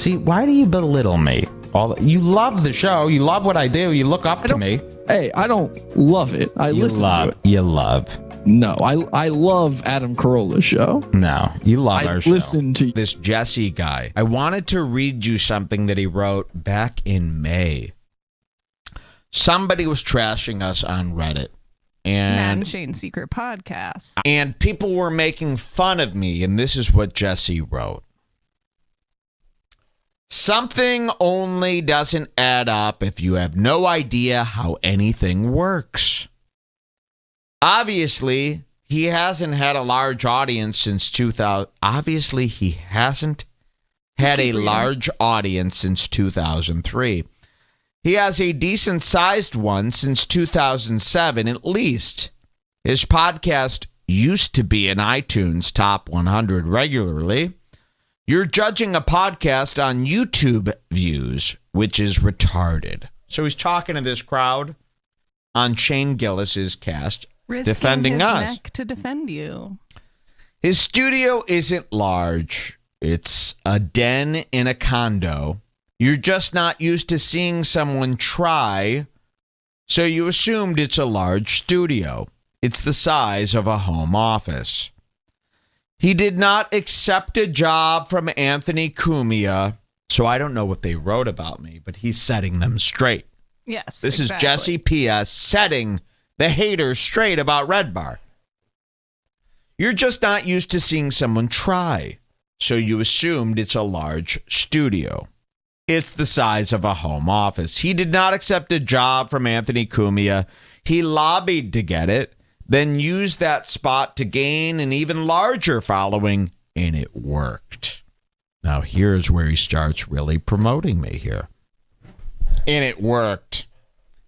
See, why do you belittle me? You love the show. You love what I do. You look up to me. Hey, I don't love it. I listen to it. You love. No, I love Adam Carolla's show. No, you love our show. Listen to This Jesse guy. I wanted to read you something that he wrote back in May. Somebody was trashing us on Reddit. Matt and Shane Secret Podcast. And people were making fun of me, and this is what Jesse wrote. Something only doesn't add up if you have no idea how anything works. Obviously, he hasn't had a large audience since 2000. Obviously, he hasn't had a large audience since 2003. He has a decent-sized one since 2007, at least. His podcast used to be in iTunes Top 100 regularly. You're judging a podcast on YouTube views, which is retarded. So he's talking to this crowd on Shane Gillis's cast, Risking defending his us. neck to defend you. His studio isn't large. It's a den in a condo. You're just not used to seeing someone try, so you assumed it's a large studio. It's the size of a home office. He did not accept a job from Anthony Cumia, so I don't know what they wrote about me, but he's setting them straight. Yes, This exactly. is Jesse P.S. setting the haters straight about Red Bar. You're just not used to seeing someone try, so you assumed it's a large studio. It's the size of a home office. He did not accept a job from Anthony Cumia. He lobbied to get it, then used that spot to gain an even larger following, and it worked. Now, here's where he starts really promoting me here. And it worked.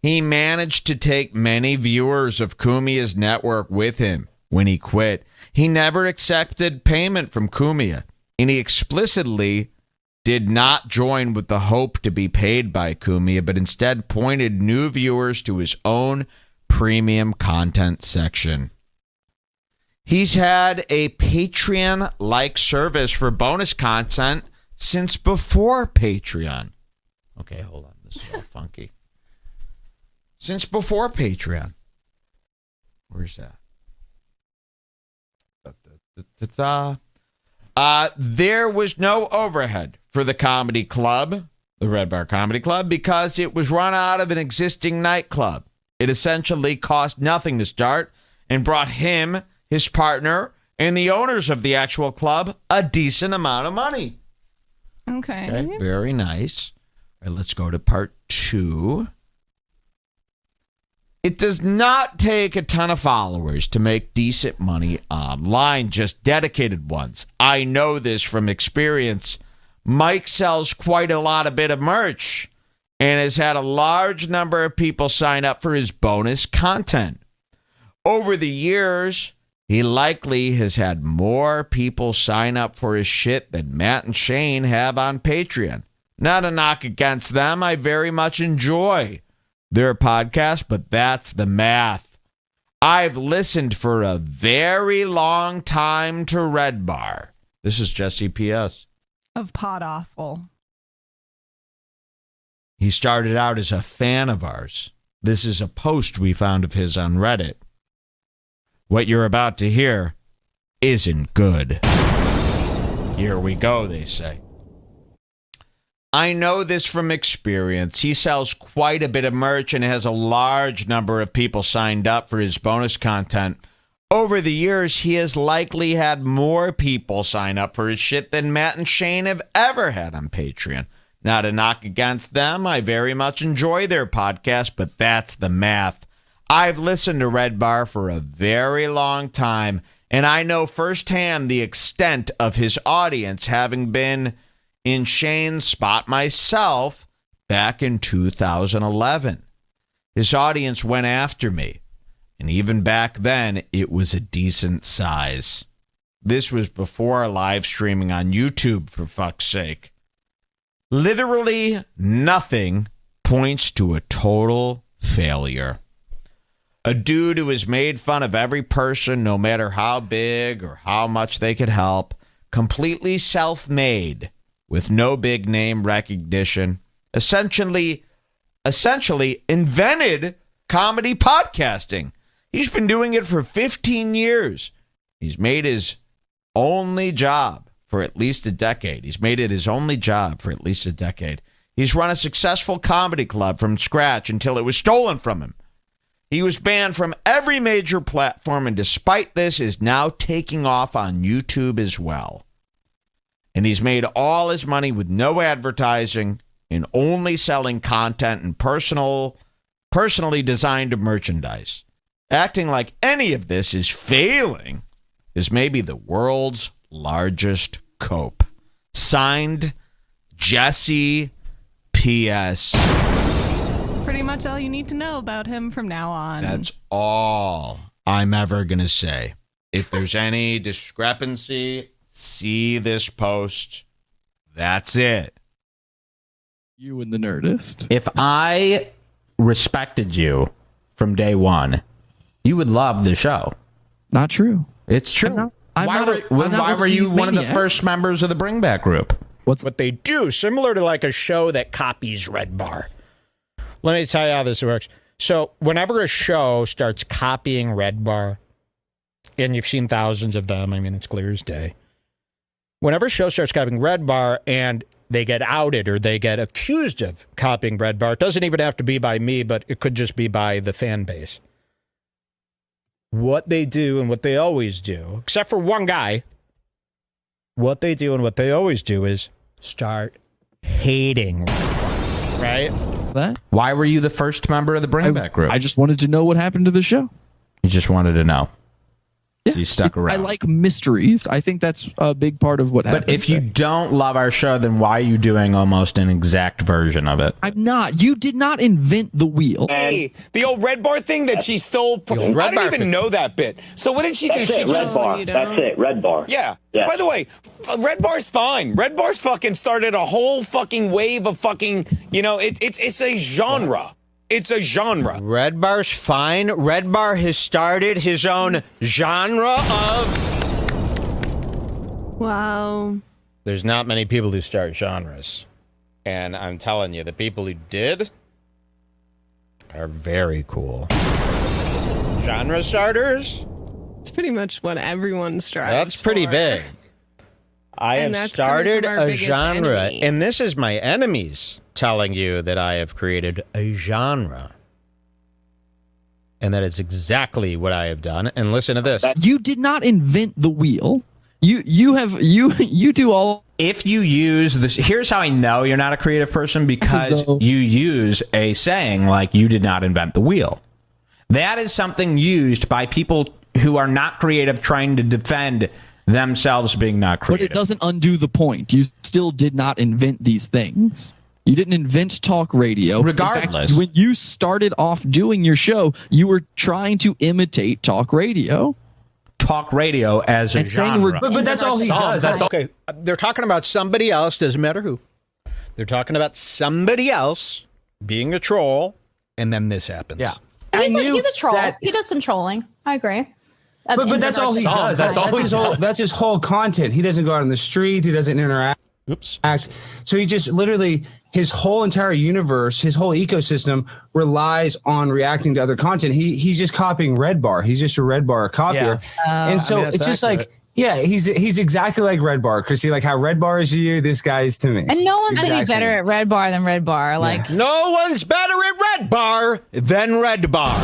He managed to take many viewers of Cumia's network with him when he quit. He never accepted payment from Cumia, and he explicitly did not join with the hope to be paid by Cumia, but instead pointed new viewers to his own premium content section. He's had a Patreon-like service for bonus content since before Patreon. Okay, hold on. This is all funky. Since before Patreon. Where's that? There was no overhead for the comedy club, the Red Bar Comedy Club, because it was run out of an existing nightclub. It essentially cost nothing to start and brought him, his partner, and the owners of the actual club a decent amount of money. Okay. Very nice. All right, let's go to part 2. It does not take a ton of followers to make decent money online, just dedicated ones. I know this from experience. Mike sells quite a lot of merch and has had a large number of people sign up for his bonus content. Over the years, he likely has had more people sign up for his shit than Matt and Shane have on Patreon. Not a knock against them. I very much enjoy their podcast, but that's the math. I've listened for a very long time to Red Bar. This is Jesse P.S. Of Pod Awful. He started out as a fan of ours. This is a post we found of his on Reddit. What you're about to hear isn't good. Here we go, they say. I know this from experience. He sells quite a bit of merch and has a large number of people signed up for his bonus content. Over the years, he has likely had more people sign up for his shit than Matt and Shane have ever had on Patreon. Not a knock against them. I very much enjoy their podcast, but that's the math. I've listened to Red Bar for a very long time, and I know firsthand the extent of his audience, having been in Shane's spot myself back in 2011. His audience went after me, and even back then, it was a decent size. This was before live streaming on YouTube, for fuck's sake. Literally nothing points to a total failure. A dude who has made fun of every person, no matter how big or how much they could help, completely self-made, with no big name recognition, essentially invented comedy podcasting. He's been doing it for 15 years. He's made his only job for at least a decade. He's made it his only job for at least a decade. He's run a successful comedy club from scratch until it was stolen from him. He was banned from every major platform, and despite this, is now taking off on YouTube as well. And he's made all his money with no advertising and only selling content and personally designed merchandise. Acting like any of this is failing is maybe the world's largest cope. Signed, Jesse P.S. Pretty much all you need to know about him from now on. That's all I'm ever going to say. If there's any discrepancy, see this post. That's it. You and the Nerdist. If I respected you from day one, you would love the show. Not true. It's true. Why were you one of the first members of the Bring Back group? What they do, similar to like a show that copies Red Bar. Let me tell you how this works. So whenever a show starts copying Red Bar, and you've seen thousands of them, I mean, it's clear as day. Whenever a show starts copying Red Bar and they get outed or they get accused of copying Red Bar, it doesn't even have to be by me, but it could just be by the fan base. What they do and what they always do, except for one guy, what they do and what they always do is start hating Red Bar, right? That? Why were you the first member of the Bring Back group? I just wanted to know what happened to the show. You just wanted to know. Yeah, so you stuck around. I like mysteries. I think that's a big part of what happened. But if you don't love our show, then why are you doing almost an exact version of it? I'm not. You did not invent the wheel. Hey, the old Red Bar thing that she stole. I didn't even know that bit. So what did she do? That's it, Red Bar. That's it, Red Bar. Yeah. Yes. By the way, Red Bar's fine. Red Bar's fucking started a whole fucking wave of fucking, it's a genre. It's a genre. Red Bar's fine. Red Bar has started his own genre of... Wow. There's not many people who start genres. And I'm telling you, the people who did are very cool. Genre starters? It's pretty much what everyone strives That's pretty for. big. I And have that's coming started from our a biggest genre, enemy. and this is my enemies telling you that I have created a genre. And that is exactly what I have done. And listen to this. You did not invent the wheel. You do all. If you use this, here's how I know you're not a creative person, because you use a saying like "you did not invent the wheel." That is something used by people who are not creative, trying to defend themselves being not creative. But it doesn't undo the point. You still did not invent these things. You didn't invent talk radio. Regardless. In fact, when you started off doing your show, you were trying to imitate talk radio. Talk radio as a And saying genre. But that's all he does. That's okay. They're talking about somebody else, doesn't matter who. They're talking about somebody else being a troll, and then this happens. Yeah. He's a troll. He does some trolling. I agree. But that's all he does. That's his whole content. He doesn't go out on the street. He doesn't interact. So he just literally, his whole entire universe, his whole ecosystem relies on reacting to other content. He's just copying Red Bar. He's just a Red Bar copier. And so it's just accurate. He's exactly like Red Bar. Chrissy, like how Red Bar is to you, this guy is to me. And no one's any better at Red Bar than Red Bar. Like no one's better at Red Bar than Red Bar.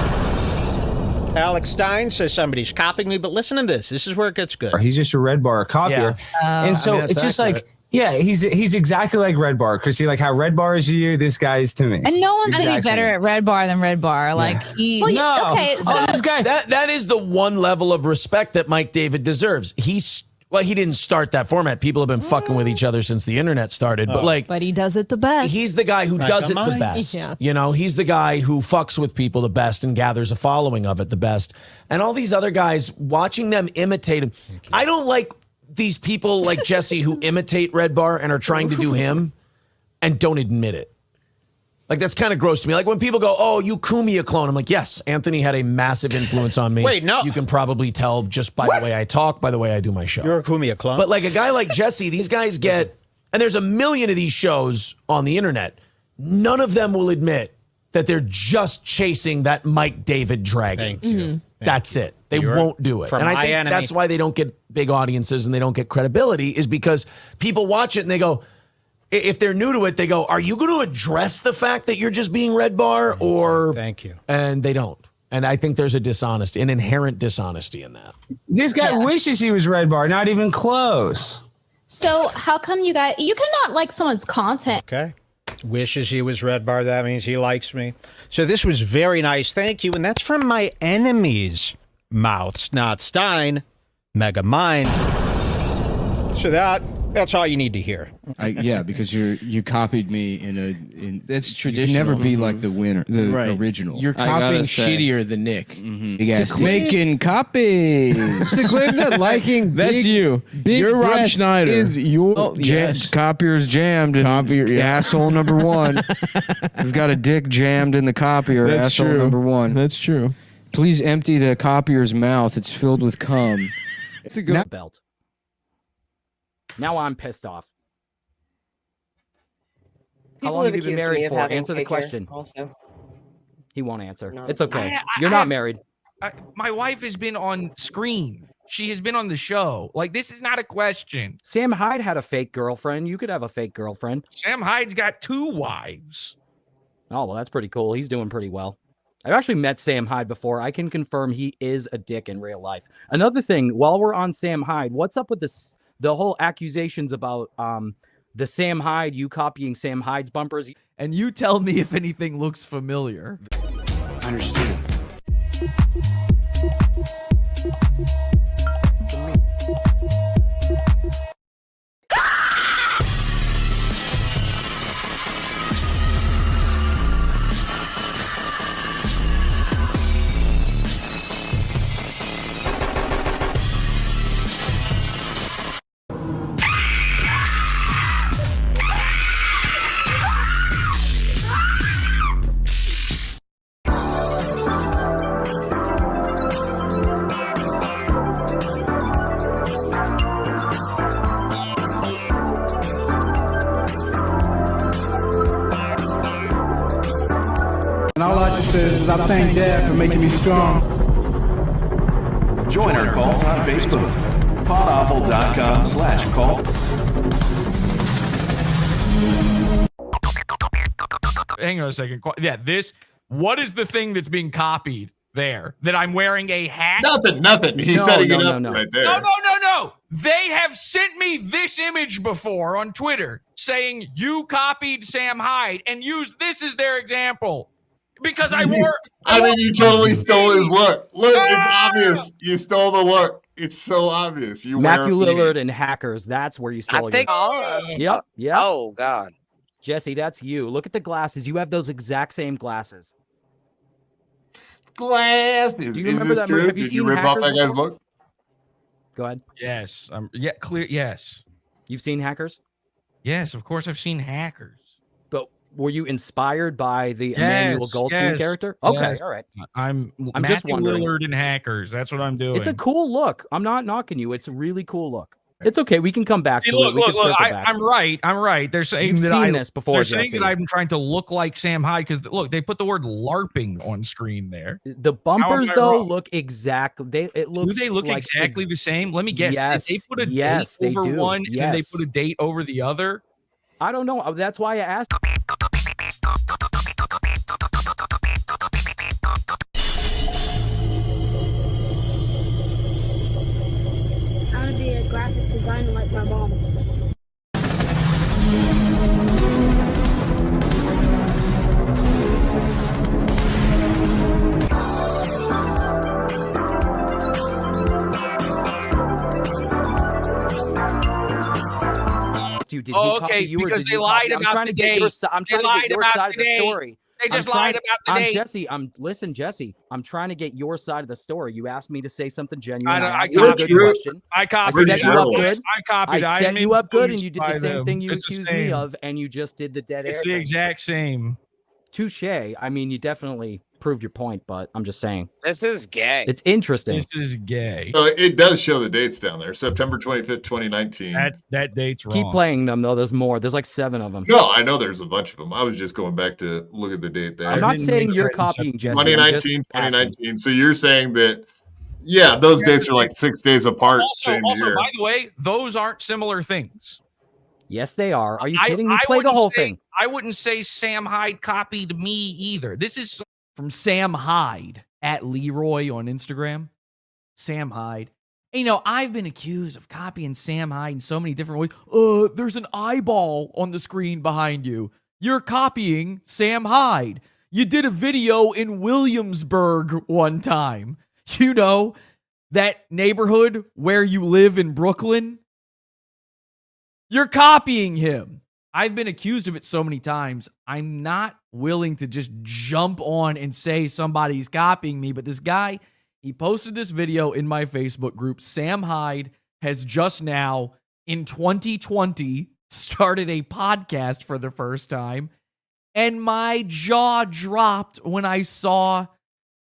Alex Stein says somebody's copying me, but listen to this. This is where it gets good. He's just a Red Bar copier. And so it's just accurate. He's exactly like Red Bar. Chrissy, like how Red Bar is to you, this guy is to me. And no one's any better at Red Bar than Red Bar. Like he. Well, okay. So this guy. That is the one level of respect that Mike David deserves. He didn't start that format. People have been fucking with each other since the internet started. But he does it the best. He's the guy who does it the best. Yeah. He's the guy who fucks with people the best and gathers a following of it the best. And all these other guys, watching them imitate him. I don't like these people like Jesse who imitate Red Bar and are trying to do him and don't admit it. Like, that's kind of gross to me. Like, when people go, oh, you Cumia clone. I'm like, yes, Anthony had a massive influence on me. Wait, no. You can probably tell just by the way I talk, by the way I do my show. You're a Cumia clone. But like a guy like Jesse, these guys get And there's a million of these shows on the internet. None of them will admit that they're just chasing that Mike David dragon. Thank you. That's it. They won't do it. And I think that's why they don't get big audiences and they don't get credibility, is because people watch it and they go, if they're new to it, they go, are you going to address the fact that you're just being Red Bar? Or thank you. And they don't. And I think there's an inherent dishonesty in that. This guy wishes he was Red Bar, not even close. So how come you cannot like someone's content? Okay. Wishes he was Red Bar. That means he likes me. So this was very nice. Thank you. And that's from my enemy's mouths, not Stein. Mega Mind. So that's all you need to hear. Yeah, because you copied me in that's traditional. You can never be like the winner, the original. You're copying shittier than Nick. You guys making copies. To claim that liking that's you. Big you're Rob Schneider is your copier's jammed. Asshole number one. We've got a dick jammed in the copier. That's asshole true. Number one. That's true. Please empty the copier's mouth. It's filled with cum. It's a good belt. Now I'm pissed off. How long have you been married for? Answer the question. Also, he won't answer. No. It's okay. You're not married. My wife has been on screen. She has been on the show. Like, this is not a question. Sam Hyde had a fake girlfriend. You could have a fake girlfriend. Sam Hyde's got 2 wives. Oh, well, that's pretty cool. He's doing pretty well. I've actually met Sam Hyde before. I can confirm he is a dick in real life. Another thing, while we're on Sam Hyde, what's up with this? The whole accusations about the Sam Hyde, you copying Sam Hyde's bumpers. And you tell me if anything looks familiar. Understood. And all I just said is I thank Dad for making me strong. Join our cult on Facebook. Podawful.com/cult. Hang on a second. Yeah, what is the thing that's being copied there? That I'm wearing a hat? Nothing. He's setting it up right there. No. They have sent me this image before on Twitter saying you copied Sam Hyde and used this as their example. Because I wore... you totally stole his look. Look, it's obvious. You stole the look. It's so obvious. Matthew Lillard and Hackers. That's where you stole Yep. Oh, God. Jesse, that's you. Look at the glasses. You have those exact same glasses. Glasses. Do you remember that movie? Have you seen rip off Hackers that guy's before? look? Go ahead. Yes. Yes. You've seen Hackers? Yes, of course I've seen Hackers. But were you inspired by the Emmanuel Goldstein character? Okay, all right. I'm just Matthew wondering. Lillard and Hackers. That's what I'm doing. It's a cool look. I'm not knocking you. It's a really cool look. It's okay. We can come back to it. Look, I'm right. They're saying You've that seen this before, They're saying Jesse. that I'm trying to look like Sam Hyde because look, they put the word LARPing on screen there. The bumpers though look exactly. Do they look like exactly the same? Let me guess. Yes, Did they put a yes, date over they do. one yes. and they put a date over the other? I don't know. That's why I asked. I want to be a graphic designer like my mom. Because they lied about the date. I'm trying to get your side of the story. They just lied about the date. Jesse, listen, Jesse. I'm trying to get your side of the story. You asked me to say something genuine. I asked you a good question. I copied. I set you up good. I set you up good, and you did the same thing you accused me of, and you just did the dead air. It's the exact same. touche. I mean, you definitely proved your point, but I'm just saying. This is gay. It's interesting. This is gay. So it does show the dates down there. September 25th, 2019. That date's wrong. Keep playing them, though. There's more. There's like 7 of them. No, I know there's a bunch of them. I was just going back to look at the date there. I'm not saying you're copying, Jesse. 2019. So you're saying that, yeah, those dates are like 6 days apart. Also, by the way, those aren't similar things. Yes, they are. Are you kidding me? Play the whole thing. I wouldn't say Sam Hyde copied me either. This is from Sam Hyde at Leroy on Instagram. Sam Hyde. And, you know, I've been accused of copying Sam Hyde in so many different ways. There's an eyeball on the screen behind you. You're copying Sam Hyde. You did a video in Williamsburg one time. You know, that neighborhood where you live in Brooklyn. You're copying him. I've been accused of it so many times. I'm not willing to just jump on and say somebody's copying me, but this guy, he posted this video in my Facebook group. Sam Hyde has just now, in 2020, started a podcast for the first time, and my jaw dropped when I saw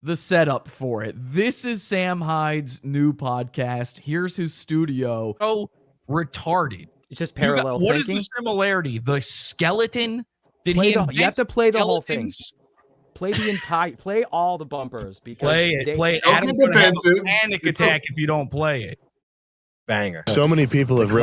the setup for it. This is Sam Hyde's new podcast. Here's his studio. So retarded. It's just parallel thinking. What is thinking? the similarity? The skeleton? Did Play he? you have to play the whole thing. skeletons? Play all the bumpers because Play it. Play it. Don't Adam's be gonna have defensive. a panic attack if you don't play it. Banger. So many people have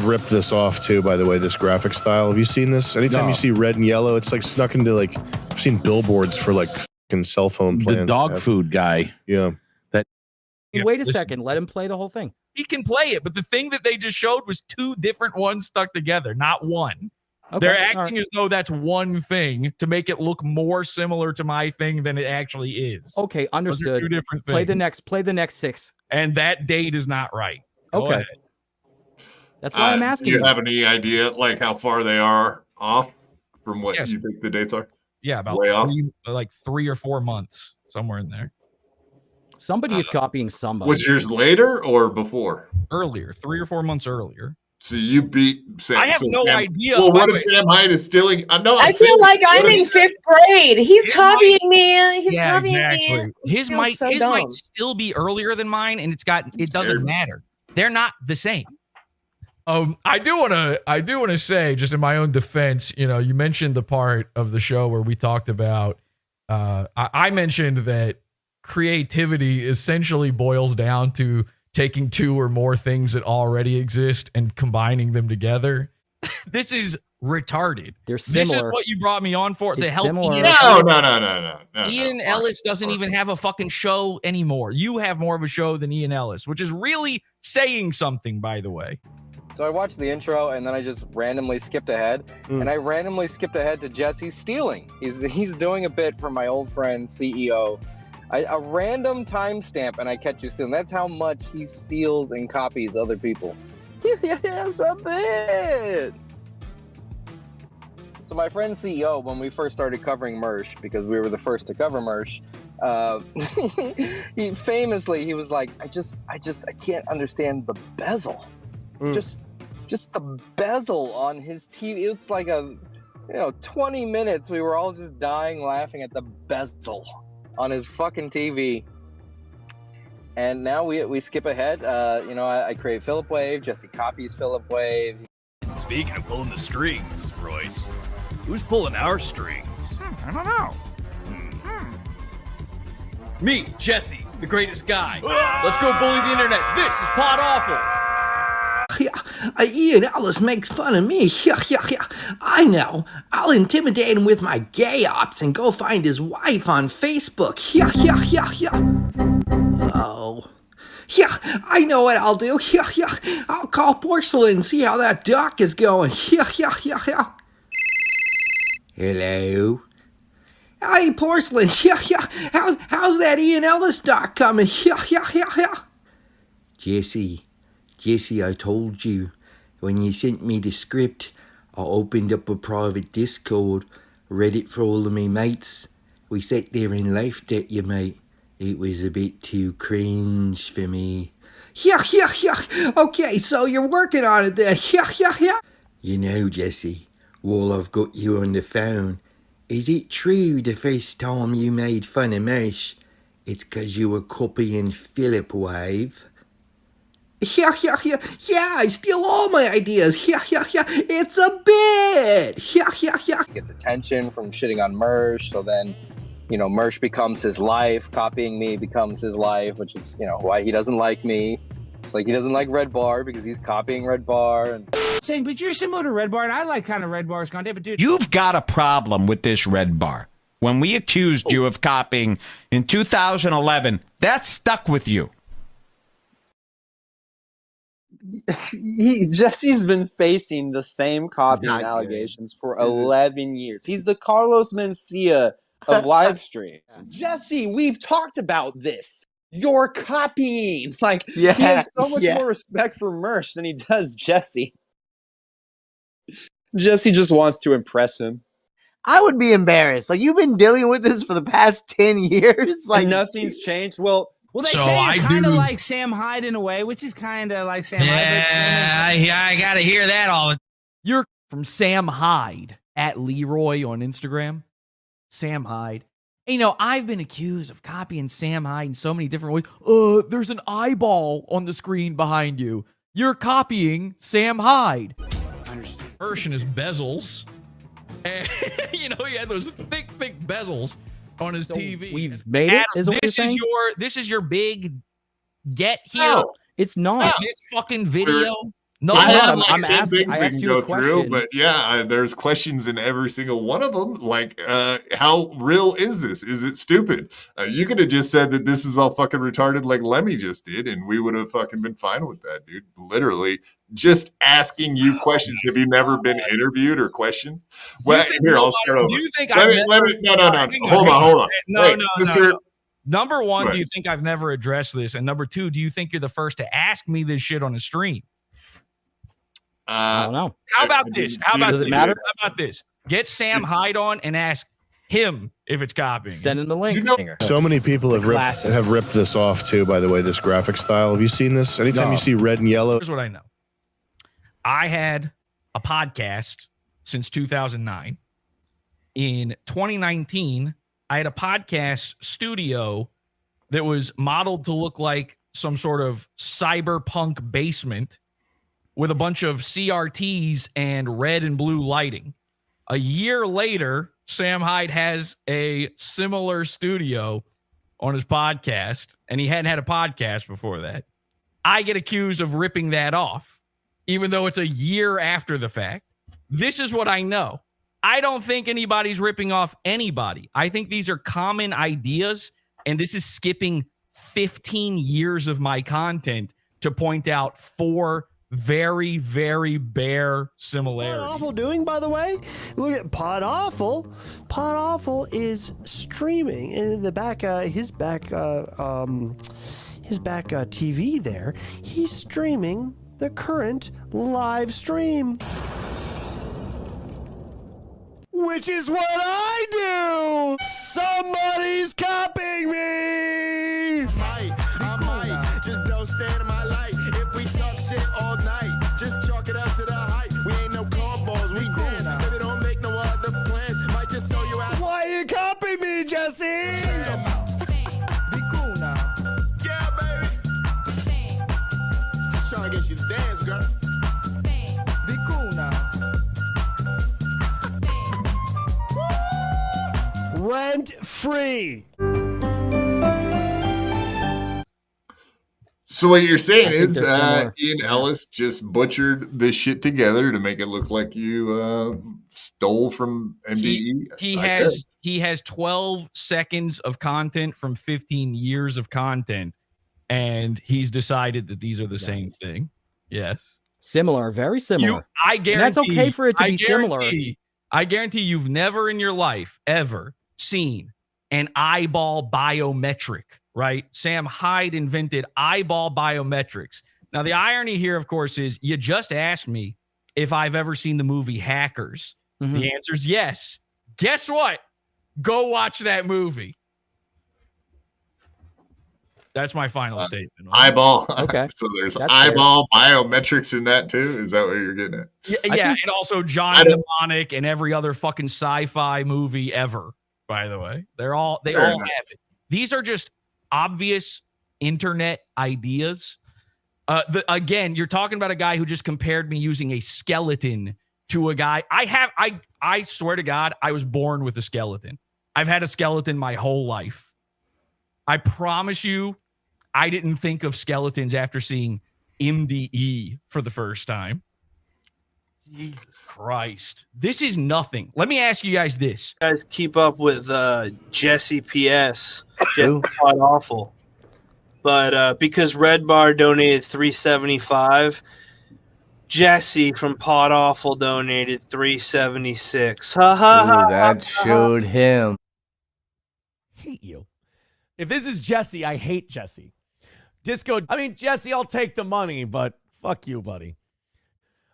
ripped this off too, by the way, this graphic style. Have you seen this? Anytime you see red and yellow, it's like snuck into like, I've seen billboards for like fucking cell phone plans. The dog food guy. Yeah. Wait a second. Let him play the whole thing. He can play it, but the thing that they just showed was 2 different ones stuck together, not one. Okay, They're acting as though that's one thing to make it look more similar to my thing than it actually is. Okay, understood. Those are 2 different things. Play the next 6. And that date is not right. Go Okay. ahead. That's why I'm asking Do you have any idea like how far they are off from what you think the dates are? Yeah, about Way off? 3 or 4 months, somewhere in there. Somebody is copying somebody. Was yours later or before? Earlier, 3 or 4 months earlier. So you beat Sam. I have no idea. Well, By what the if way- Sam Hyde is stealing? I feel like I'm in 5th grade. He's copying me. He's copying me. His might still be earlier than mine, and it doesn't matter. They're not the same. I do want to say, just in my own defense, you know, you mentioned the part of the show where we talked about. I mentioned that creativity essentially boils down to taking 2 or more things that already exist and combining them together. This is retarded. They're This is similar. what you brought me on for, to It's help similar. Ian. No. Ian Ellis doesn't even have a fucking show anymore. You have more of a show than Ian Ellis, which is really saying something, by the way. So I watched the intro and then I just randomly skipped ahead. And I randomly skipped ahead to Jesse stealing. He's doing a bit for my old friend CEO. A random timestamp and I catch you stealing. That's how much he steals and copies other people. Yes, a bit. So my friend CEO, when we first started covering Mersh, because we were the first to cover Mersh, he was like, I can't understand the bezel. Just the bezel on his TV. It's like 20 minutes. We were all just dying laughing at the bezel on his fucking TV. And now we skip ahead. I create Philip Wave. Jesse copies Philip Wave. Speaking of pulling the strings, Royce, who's pulling our strings? I don't know. Me, Jesse, the greatest guy. Let's go bully the internet. This is Pod Awful. Ian Ellis makes fun of me. I know. I'll intimidate him with my gay ops and go find his wife on Facebook. Oh. Yeah, I know what I'll do. I'll call Porcelain and see how that doc is going. Hello? Hey, Porcelain. How's that Ian Ellis doc coming? Jesse, I told you, when you sent me the script, I opened up a private Discord, read it for all of me mates. We sat there and laughed at you, mate. It was a bit too cringe for me. Okay, so you're working on it then. You know, Jesse, while I've got you on the phone, Is it true the first time you made fun of Mersh, it's 'cause you were copying Philip Wave? Yeah, I steal all my ideas. It's a bit. He gets attention from shitting on Mersh, so then, Mersh becomes his life. Copying me becomes his life, which is, why he doesn't like me. It's like he doesn't like Red Bar because he's copying Red Bar. And saying, but you're similar to Red Bar, and I like kind of Red Bar's content, but dude, You've got a problem with this Red Bar. When we accused you of copying in 2011, that stuck with you. Jesse's been facing the same copying allegations for 11 years. He's the Carlos Mencia of live streams. Jesse, we've talked about this. You're copying. He has so much more respect for Mersh than he does Jesse. Jesse just wants to impress him. I would be embarrassed. You've been dealing with this for the past 10 years. Nothing's changed. Well, they say you're kind of like Sam Hyde in a way, which is kind of like Sam Hyde. Yeah, I gotta hear that all. You're from Sam Hyde at Leroy on Instagram. Sam Hyde. I've been accused of copying Sam Hyde in so many different ways. There's an eyeball on the screen behind you. You're copying Sam Hyde. I understand. Version is bezels. And, he had those thick bezels on his TV. We've made it. Is what you're saying? This is your big get here. No, it's not. This fucking video. No, I have I'm 10 asking, things we can go through, but there's questions in every single one of them. How real is this? Is it stupid? You could have just said that this is all fucking retarded like Lemmy just did, and we would have fucking been fine with that, dude. Literally just asking you questions. Have you never been interviewed or questioned? Well, here, I'll start over. Do you think No. Hold on. No. Mr. Number one, Right. do you think I've never addressed this? And number two, do you think you're the first to ask me this shit on the stream? I don't know. How about this? Does it matter? How about this? Get Sam Hyde on and ask him if it's copying. Send him the link. So many people have ripped this off too. By the way, this graphic style. Have you seen this? Anytime you see red and yellow. Here's what I know. I had a podcast since 2009. In 2019, I had a podcast studio that was modeled to look like some sort of cyberpunk basement with a bunch of CRTs and red and blue lighting. A year later, Sam Hyde has a similar studio on his podcast, and he hadn't had a podcast before that. I get accused of ripping that off, even though it's a year after the fact. This is what I know. I don't think anybody's ripping off anybody. I think these are common ideas, and this is skipping 15 years of my content to point out 4 very, very bare similarities. Pod Awful doing, by the way? Look at Pod Awful. Pod Awful is streaming in the back, his back TV there. He's streaming the current live stream. Which is what I do! Somebody's copying me! I might, just don't stand in my light. If we talk shit all night, just chalk it up to the hype. We ain't no cornballs, we dance. Maybe don't make no other plans. Might just throw you out. Why you copying me, Jesse? Be cool now. Yeah, baby. Just trying to get you to dance, girl. Be cool now. Rent free. So what you're saying is Ian Ellis just butchered this shit together to make it look like you stole from MDE. He has 12 seconds of content from 15 years of content, and he's decided that these are the same thing. Yes. Similar, very similar. I guarantee. And that's okay for it to be similar. I guarantee you've never in your life ever seen an eyeball biometric, right? Sam Hyde invented eyeball biometrics. Now, the irony here, of course, is you just asked me if I've ever seen the movie Hackers. Mm-hmm. The answer is yes. Guess what? Go watch that movie. That's my final statement. Eyeball. Okay. So there's That's eyeball biometrics in that too. Is that what you're getting at? Yeah, and also John Mnemonic and every other fucking sci-fi movie ever. By the way, they all have it. These are just obvious internet ideas. Again, you're talking about a guy who just compared me using a skeleton to a guy. I swear to God, I was born with a skeleton. I've had a skeleton my whole life. I promise you, I didn't think of skeletons after seeing MDE for the first time. Jesus Christ. This is nothing. Let me ask you guys this. You guys keep up with Jesse PS. Jesse Pod Awful. But because Red Bar donated $375, Jesse from Pod Awful donated $376. Ha ha ha. That showed him. Hate you. If this is Jesse, I hate Jesse. Disco, I mean, Jesse, I'll take the money, but fuck you, buddy.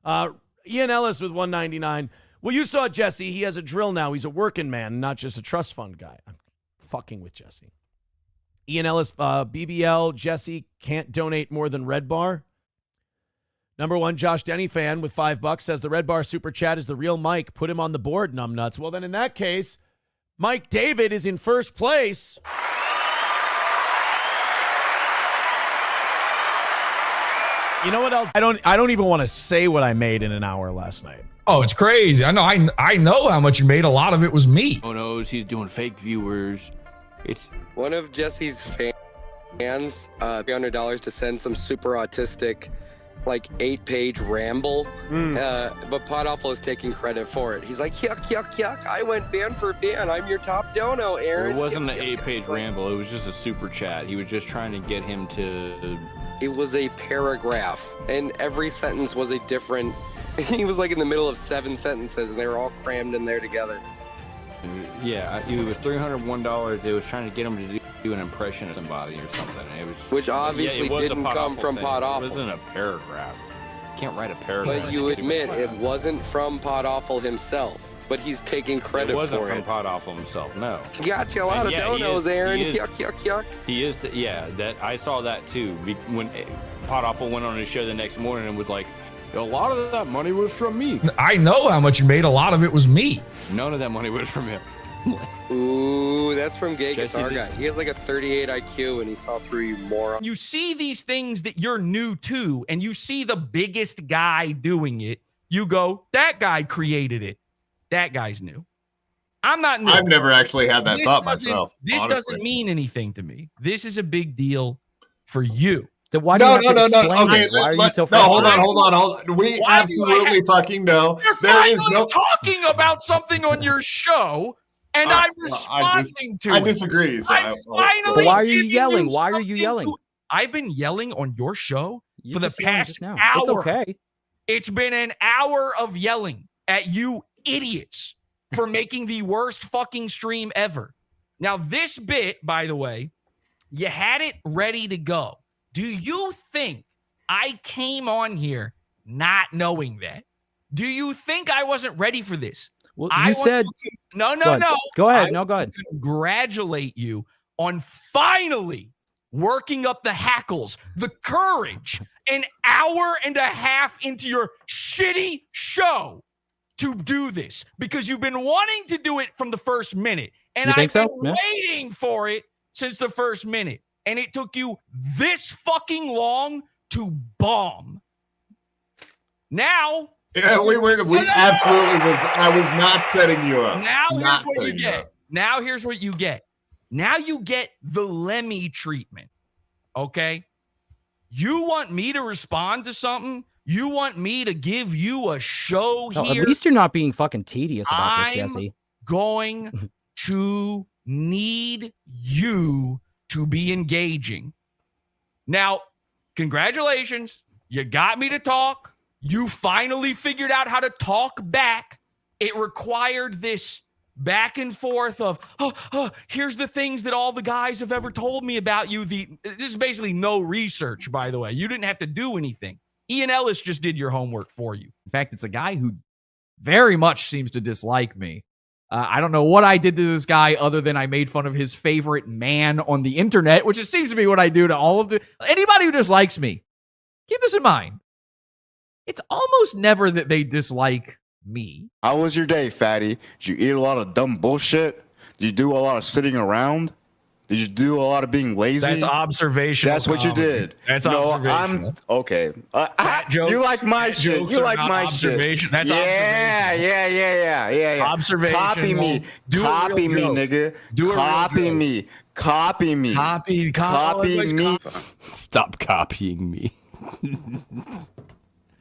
Ian Ellis with $1.99. Well, you saw Jesse. He has a drill now. He's a working man, not just a trust fund guy. I'm fucking with Jesse. Ian Ellis, BBL, Jesse can't donate more than Red Bar. Number one, Josh Denny fan with $5 says the Red Bar super chat is the real Mike. Put him on the board, numbnuts. Well, then in that case, Mike David is in first place. You know what else? I don't even want to say what I made in an hour last night. Oh, it's crazy. I know how much you made. A lot of it was me. Oh no, he's doing fake viewers. It's one of Jesse's fans, $300 to send some super autistic, like 8-page ramble. But Pod Awful is taking credit for it. He's like, yuck, yuck, yuck. I went ban for ban. I'm your top dono, Aaron. It wasn't an 8-page ramble. It was just a super chat. He was just trying to get him to. It was a paragraph, and every sentence was a different. He was like in the middle of 7 sentences, and they were all crammed in there together. Yeah, it was $301. It was trying to get him to do an impression of somebody or something. It was, which obviously didn't come from Pod Awful. It wasn't a paragraph. You can't write a paragraph. But you admit it wasn't from Pod Awful himself. But he's taking credit for it. It wasn't from Pod Awful himself, no. He got you a lot of donos, Aaron. Yuck, yuck, yuck. He is, that I saw that too. When Pod Awful went on his show the next morning and was like, a lot of that money was from me. I know how much you made. A lot of it was me. None of that money was from him. Ooh, that's from Gay Guitar Guy. He has like a 38 IQ and he saw through you moron. You see these things that you're new to, and you see the biggest guy doing it. You go, that guy created it. That guy's new. I'm not new. I've never actually had that thought myself. This doesn't mean anything to me. This is a big deal for you. Then why do you have to explain it? Why are you so frustrated? Hold on. We absolutely fucking know. There is no talking about something on your show, and I'm responding to it. I disagree. So I'm finally. Why are you yelling? Why are you yelling? I've been yelling on your show for the past hour. It's okay. It's been an hour of yelling at you idiots for making the worst fucking stream ever. Now, this bit, by the way, you had it ready to go. Do you think I came on here not knowing that? Do you think I wasn't ready for this? Well, you said no. Go ahead. Go ahead. Congratulate you on finally working up the hackles, the courage, an hour and a half into your shitty show to do this, because you've been wanting to do it from the first minute, and I've been waiting for it since the first minute, and it took you this fucking long to bomb. Now, we absolutely was. I was not setting you up. Now here's what you get. Now here's what you get. Now you get the Lemmy treatment. Okay, you want me to respond to something? You want me to give you a show here? At least you're not being fucking tedious about this, Jesse. I'm going to need you to be engaging. Now, congratulations. You got me to talk. You finally figured out how to talk back. It required this back and forth of, here's the things that all the guys have ever told me about you. This is basically no research, by the way. You didn't have to do anything. Ian Ellis just did your homework for you. In fact, it's a guy who very much seems to dislike me. I don't know what I did to this guy other than I made fun of his favorite man on the internet, which it seems to be what I do to all of anybody who dislikes me. Keep this in mind. It's almost never that they dislike me. How was your day, fatty? Did you eat a lot of dumb bullshit? Did you do a lot of sitting around? Did you do a lot of being lazy? That's observational. That's what you did. That's no, observational. I'm okay. Jokes, you like my shit. jokes You are like not my observation. shit. That's yeah. Observational. Copy me. Do a Copy me, real joke. nigga. Do a real Copy joke. me. Copy me. Copy me. Stop copying me.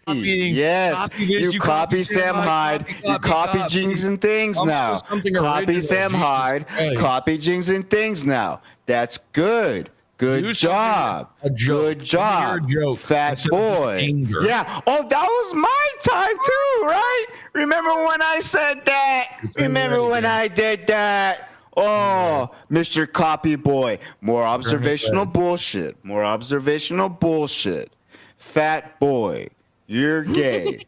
Yes, you copy Sam Hyde. You copy Jinx and Things now. Copy Sam Hyde. Copy Jinx and Things now. That's good. Good job. Good job. Fat boy. Yeah. Oh, that was my time too, right? Remember when I said that? Remember when I did that? Oh, Mr. Copy Boy. More observational bullshit. More observational bullshit. Fat boy. You're gay.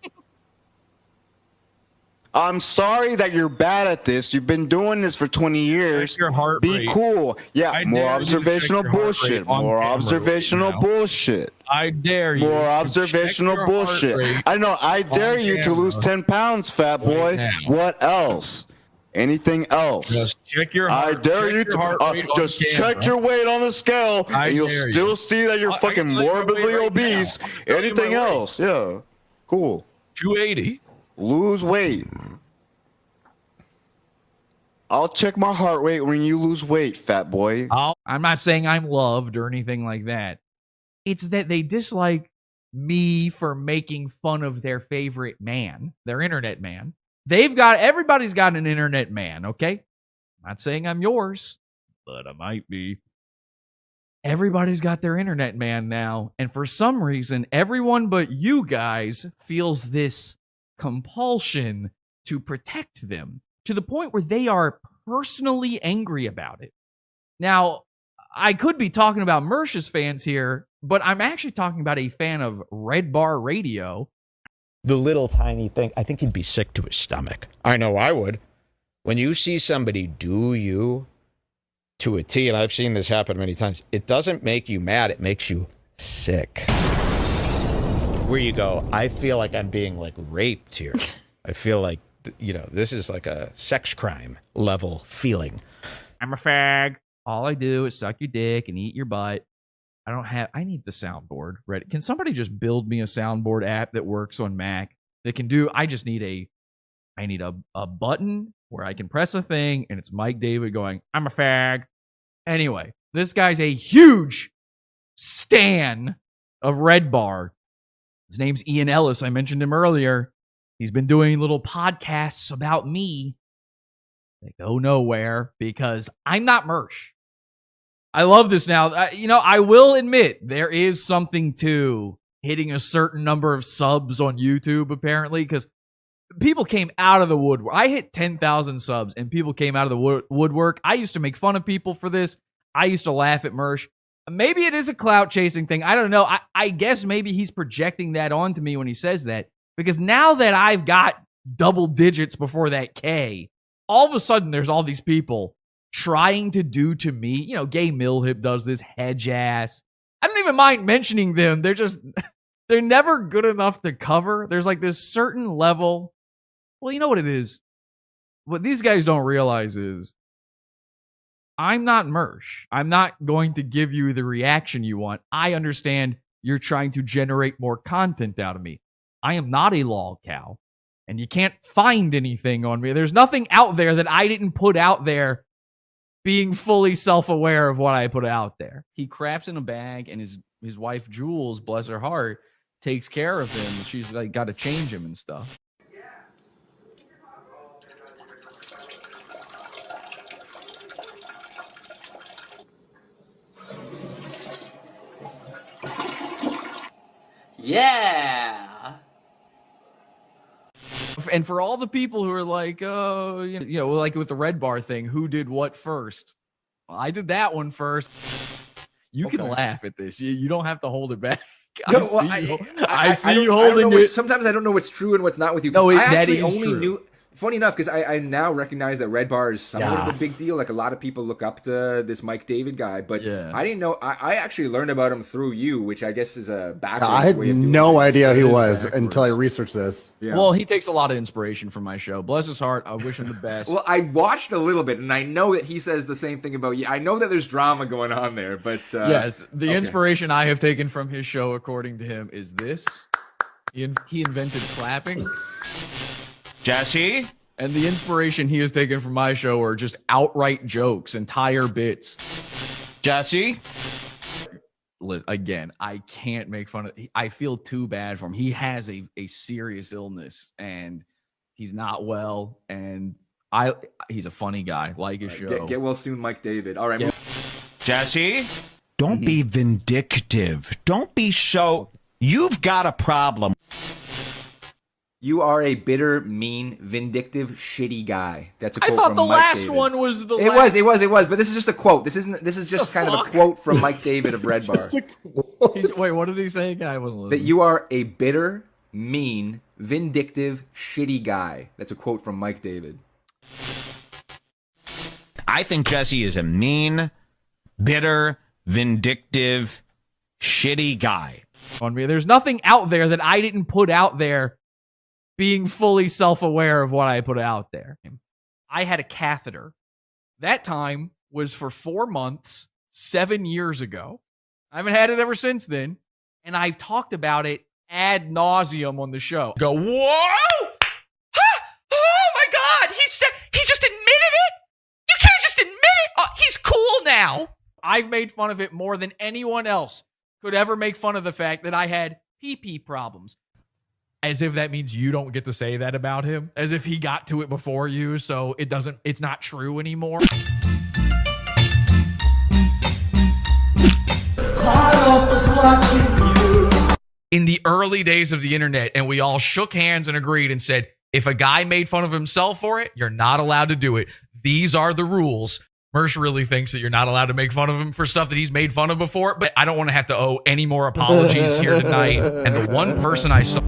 I'm sorry that you're bad at this. You've been doing this for 20 years. Check your heart Be rate. cool. Yeah, I more dare you to observational check your heart bullshit. rate on More camera observational right now. bullshit. I dare you. More to observational check your heart bullshit. rate I know. I dare on you to lose camera 10 pounds, fat boy. now. What else? Anything else? Just check your I heart. dare check you your to heart rate on just check camera. your weight on the scale, I and you'll dare still you. see that you're I can fucking tell you my morbidly weight right obese. now. I can tell you Anything my weight. else? Yeah, cool. 280. Lose weight. I'll check my heart rate when you lose weight, fat boy. I'm not saying I'm loved or anything like that. It's that they dislike me for making fun of their favorite man, their internet man. Everybody's got an internet man, okay? I'm not saying I'm yours, but I might be. Everybody's got their internet man now, and for some reason, everyone but you guys feels this compulsion to protect them to the point where they are personally angry about it. Now, I could be talking about Mersh's fans here, but I'm actually talking about a fan of Red Bar Radio. The little tiny thing, I think he'd be sick to his stomach. I know I would. When you see somebody do you to a T, and I've seen this happen many times, it doesn't make you mad, it makes you sick. Where you go, I feel like I'm being like raped here. I feel like, this is like a sex crime level feeling. I'm a fag. All I do is suck your dick and eat your butt. I need the soundboard ready. Can somebody just build me a soundboard app that works on Mac that can do, I need a button where I can press a thing and it's Mike David going, I'm a fag. Anyway, this guy's a huge stan of Red Bar. His name's Ian Ellis. I mentioned him earlier. He's been doing little podcasts about me. They go nowhere because I'm not Mersh. I love this now. I will admit there is something to hitting a certain number of subs on YouTube, apparently, because people came out of the woodwork. I hit 10,000 subs, and people came out of the woodwork. I used to make fun of people for this. I used to laugh at Mersh. Maybe it is a clout chasing thing. I don't know. I guess maybe he's projecting that onto me when he says that, because now that I've got double digits before that K, all of a sudden there's all these people trying to do to me. Gay Millhip does this, Hedge Ass. I don't even mind mentioning them. They're never good enough to cover. There's like this certain level. Well, you know what it is? What these guys don't realize is I'm not Mersh. I'm not going to give you the reaction you want. I understand you're trying to generate more content out of me. I am not a lol cow, and you can't find anything on me. There's nothing out there that I didn't put out there being fully self-aware of what I put out there. He craps in a bag, and his wife, Jules, bless her heart, takes care of him. She's like got to change him and stuff. Yeah. And for all the people who are like, oh, like with the Red Bar thing, who did what first? Well, I did that one first. You can laugh at this. You don't have to hold it back. I see you holding it. Sometimes I don't know what's true and what's not with you. No, I that actually is only true. knew funny enough, because I now recognize that Red Bar is somewhat of a big deal. Like a lot of people look up to this Mike David guy, but I didn't know. I actually learned about him through you, which I guess is a backwards I had way of doing no it. idea who he was until I researched this. Yeah. Well, he takes a lot of inspiration from my show. Bless his heart. I wish him the best. Well, I watched a little bit, and I know that he says the same thing about you. I know that there's drama going on there, but yes, the okay. inspiration I have taken from his show, according to him, is this. He invented clapping. Jesse? And the inspiration he has taken from my show are just outright jokes, entire bits. Jesse? Again, I can't make fun of. I feel too bad for him. He has a serious illness, and he's not well. And he's a funny guy. Like his show. Get well soon, Mike David. All right, Jesse? Don't be vindictive. Don't be so. You've got a problem. You are a bitter, mean, vindictive, shitty guy. That's a I quote thought from the Mike last David. one was the. It was. But this is just a quote. This is just kind of a quote from Mike David of Red Bar. Wait, what did he say again? I wasn't listening. That you are a bitter, mean, vindictive, shitty guy. That's a quote from Mike David. I think Jesse is a mean, bitter, vindictive, shitty guy. On me, there's nothing out there that I didn't put out there being fully self-aware of what I put out there. I had a catheter. That time was for 4 months, 7 years ago. I haven't had it ever since then. And I've talked about it ad nauseum on the show. Go, whoa! Huh? Oh my God! He just admitted it? You can't just admit it! Oh, he's cool now. I've made fun of it more than anyone else could ever make fun of the fact that I had pee-pee problems. As if that means you don't get to say that about him. As if he got to it before you, so it's not true anymore. In the early days of the internet, and we all shook hands and agreed and said, if a guy made fun of himself for it, you're not allowed to do it. These are the rules. Mersh really thinks that you're not allowed to make fun of him for stuff that he's made fun of before, but I don't want to have to owe any more apologies here tonight. And the one person I saw...